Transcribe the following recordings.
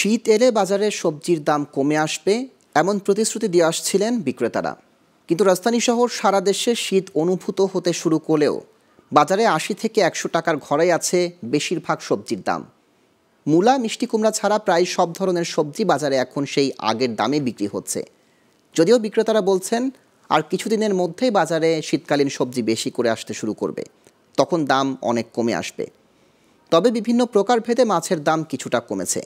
শীত এলে বাজারে সবজির দাম কমে আসবে এমন প্রতিশ্রুতি দিয়ে আসছিলেন বিক্রেতারা। কিন্তু রাজধানী শহর সারা দেশে শীত অনুভূত হতে শুরু করলেও বাজারে ৮০ থেকে ১০০ টাকার ঘরেই আছে বেশিরভাগ সবজির দাম। মূলা, মিষ্টি কুমড়া ছাড়া প্রায় সব ধরনের সবজি বাজারে এখন সেই আগের দামে বিক্রি হচ্ছে। যদিও বিক্রেতারা বলছেন আর কিছুদিনের মধ্যেই বাজারে শীতকালীন সবজি বেশি করে আসতে শুরু করবে, তখন দাম অনেক কমে আসবে। তবে বিভিন্ন প্রকারভেদে মাছের দাম কিছুটা কমেছে,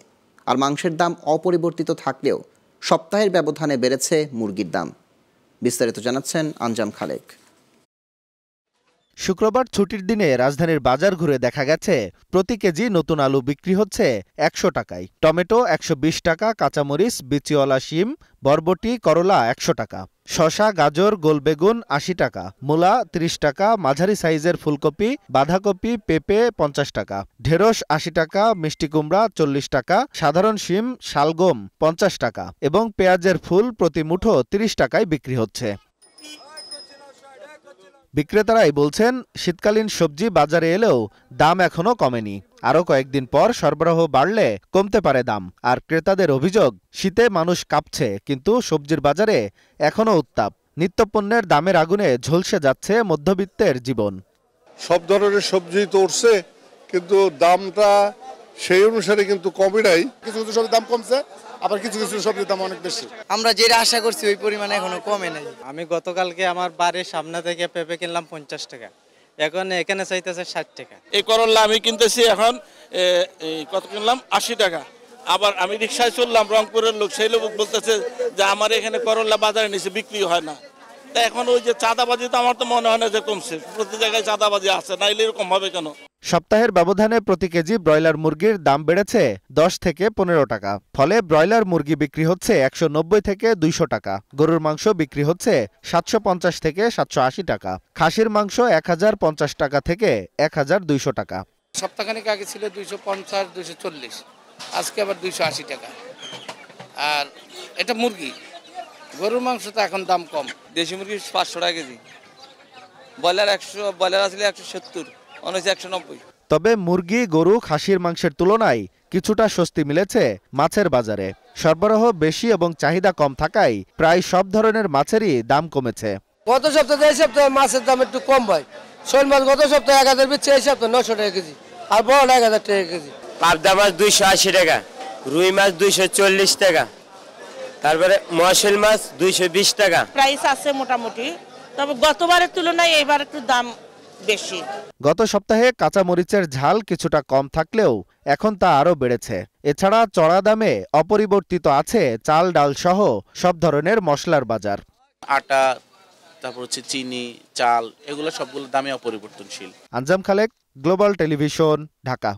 আর মাংসের দাম অপরিবর্তিত থাকলেও সপ্তাহের ব্যবধানে বেড়েছে মুরগির দাম। বিস্তারিত জানাচ্ছেন আঞ্জাম খালেক। শুক্রবার ছুটির দিনে রাজধানীর বাজার ঘুরে দেখা গেছে প্রতি কেজি নতুন আলু বিক্রি হচ্ছে ১০০ টাকায়, টমেটো ১২০ টাকা, কাঁচামরিচ, বিচিওয়ালা শিম, বরবটি, করলা ১০০ টাকা, শসা, গাজর, গোলবেগুন ৮০ টাকা, মূলা ৩০ টাকা, মাঝারি সাইজের ফুলকপি, বাঁধাকপি, পেঁপে ৫০ টাকা, ঢেঁড়স ৮০ টাকা, মিষ্টি কুমড়া ৪০ টাকা, সাধারণ শিম, শালগম ৫০ টাকা এবং পেঁয়াজের ফুল প্রতি মুঠো ৩০ টাকায় বিক্রি হচ্ছে। বিক্রেতারাই বলছেন শীতকালীন সবজি বাজারে এলেও দাম এখনো কমেনি। আরও কয়েকদিন পর সরবরাহ বাড়লে কমতে পারে দাম। আর ক্রেতাদের অভিযোগ, শীতে মানুষ কাঁপছে, কিন্তু সবজির বাজারে এখনো উত্তাপ। নিত্যপণ্যের দামের আগুনে ঝলসে যাচ্ছে মধ্যবিত্তের জীবন। সব ধরনের সবজি তো উঠছে, কিন্তু দামটা সেই অনুসারে কিন্তু কমই নাই। কিছু কিছু সবজির দাম কমছে, আবার কিছু কিছু সবজির দাম অনেক বেশি। আমরা যেটা আশা করছি ওই পরিমাণে এখনো কমে নাই। আমি গতকালকে আমার বাড়ির সামনে থেকে পেঁপে কিনলাম ৫০ টাকা, এখন এখানে চাইতেছে ৬০ টাকা। এই করল্লা আমি কিনতেছি এখন কত কিনলাম ৮০ টাকা। আবার আমি রিক্সায় চললাম, রংপুরের লোক, সেই লোক বলতেছে যে আমার এখানে করল্লা বাজারে নিচে বিক্রি হয় না। তা এখন ওই যে চাঁদাবাজি, তো আমার তো মনে হয় না যে কমছে, প্রতি জায়গায় চাঁদাবাজি আছে, নাইলে এরকম হবে কেন? সপ্তাহের ব্যবধানে প্রতি কেজি ব্রয়লার মুরগির দাম বেড়েছে ১০ থেকে ১৫ টাকা। ফলে ব্রয়লার মুরগি বিক্রি হচ্ছে ১৯০ থেকে ২০০ টাকা, গরুর মাংস বিক্রি হচ্ছে ৭৫০ থেকে ৭৮০ টাকা, খাসির মাংস ১০৫০ টাকা থেকে ১২০০ টাকা। সপ্তাহখানেক আগে ছিল ২৫০, ২৪০, আজকে আবার ২৮০ টাকা। আর এটা মুরগি। গরুর মাংস তো এখন দাম কম। দেশি মুরগি ৫০০ টাকা কেজি, ব্রয়লার আসলে ১৭০, অনেক ১৯০। তবে মুরগি, গরু, খাসির মাংসের তুলনায় কিছুটা স্বস্তি মিলেছে মাছের বাজারে। সরবরাহ বেশি এবং চাহিদা কম থাকায় প্রায় সব ধরনের মাছেরই দাম কমেছে। গত সপ্তাহে এই সপ্তাহে মাছের দাম একটু কম হয়। শোল মাছ গত সপ্তাহে ১০০০ বেচছে, এই সপ্তাহে ৯০০ টাকা কেজি, আর বড় ১০০০ টাকা কেজি। পাবদা মাছ ২৮০ টাকা, রুই মাছ ২৪০ টাকা, তারপরে মশাল মাছ ২২০ টাকা। প্রাইস আছে মোটামুটি, তবে গতবারের তুলনায় এবার একটু দাম বেশি। গত সপ্তাহে কাঁচামরিচের ঝাল কিছুটা কম থাকলেও এখন তা আরও বেড়েছে। এছাড়া চড়া দামে অপরিবর্তিত আছে চাল, ডাল সহ সব ধরনের মশলার বাজার। আটা, তারপর হচ্ছে চিনি, চাল, এগুলো সবগুলো দামে অপরিবর্তনশীল। আঞ্জাম খালেক, গ্লোবাল টেলিভিশন, ঢাকা।